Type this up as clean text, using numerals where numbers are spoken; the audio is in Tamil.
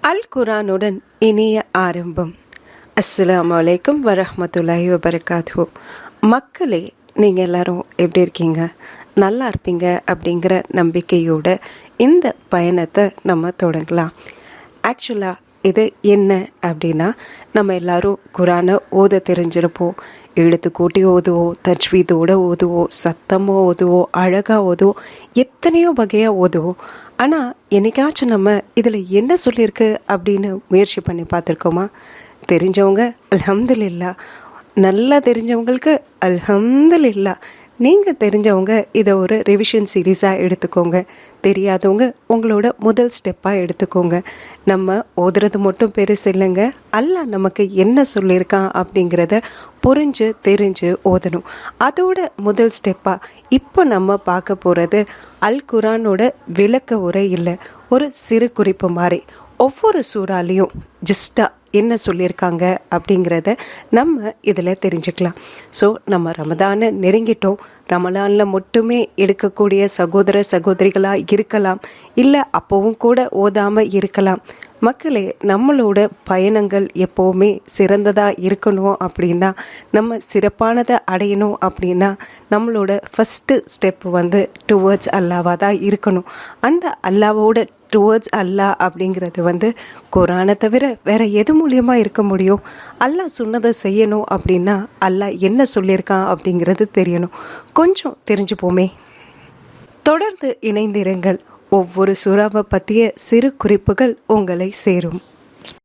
அல் குரானுடன் இனிய ஆரம்பம். அஸ்ஸலாமு அலைக்கும் வரஹ்மத்துல்லாஹி வபரகாத்துஹு. மக்களே, நீங்கள் எல்லாரும் எப்படி இருக்கீங்க? நல்லா இருப்பீங்க அப்படிங்கிற நம்பிக்கையோட இந்த பயணத்தை நம்ம தொடங்கலாம். ஆக்சுவலாக இது என்ன அப்படின்னா, நம்ம எல்லாரும் குரானை ஓத தெரிஞ்சிருப்போம். எழுத்து கூட்டி ஓதுவோம், தஜ்வீதோடு ஓதுவோம், சத்தமாக ஓதுவோம், அழகாக ஓதுவோம், எத்தனையோ வகையாக ஓதுவோம். ஆனால் என்னைக்காச்சும் நம்ம இதில் என்ன சொல்லியிருக்கு அப்படின்னு முயற்சி பண்ணி பார்த்துருக்கோமா? தெரிஞ்சவங்க அல்ஹம்துலில்லாஹ், நல்லா தெரிஞ்சவங்களுக்கு அல்ஹம்துலில்லாஹ். நீங்கள் தெரிஞ்சவங்க இதை ஒரு ரிவிஷன் சீரீஸாக எடுத்துக்கோங்க. தெரியாதவங்க உங்களோட முதல் ஸ்டெப்பாக எடுத்துக்கோங்க. நம்ம ஓதுறது மட்டும் பெருசு இல்லைங்க, அல்லாஹ் நமக்கு என்ன சொல்லியிருக்கான் அப்படிங்கிறத புரிஞ்சு தெரிஞ்சு ஓதணும். அதோட முதல் ஸ்டெப்பாக இப்போ நம்ம பார்க்க போகிறது அல் குரானோட விளக்க உரை இல்லை, ஒரு சிறு குறிப்பு மாதிரி. ஒவ்வொரு சூறாலையும் ஜஸ்ட்டாக என்ன சொல்லியிருக்காங்க அப்படிங்கிறத நம்ம இதில் தெரிஞ்சுக்கலாம். ஸோ நம்ம ரமதானை நெருங்கிட்டோம். ரமலானில் மட்டுமே எடுக்கக்கூடிய சகோதர சகோதரிகளாக இருக்கலாம், இல்லை அப்போவும் கூட ஓதாமல் இருக்கலாம். மக்களே, நம்மளோட பயணங்கள் எப்போவுமே சிறந்ததாக இருக்கணும் அப்படின்னா, நம்ம சிறப்பானதை அடையணும் அப்படின்னா, நம்மளோட ஃபஸ்ட்டு ஸ்டெப் டுவர்ட்ஸ் அல்லாவாக தான் இருக்கணும். அந்த அல்லாவோட டுவர்ட்ஸ் அல்லாஹ் அப்படிங்கிறது குரானை தவிர வேறு எது மூலியமாக இருக்க முடியும்? அல்லாஹ் சொன்னதை செய்யணும் அப்படின்னா அல்லாஹ் என்ன சொல்லியிருக்கான் அப்படிங்கிறது தெரியணும். கொஞ்சம் தெரிஞ்சுப்போமே. தொடர்ந்து இணைந்திருங்கள். ஒவ்வொரு சூறாவை பற்றிய சிறு குறிப்புகள் உங்களை சேரும்.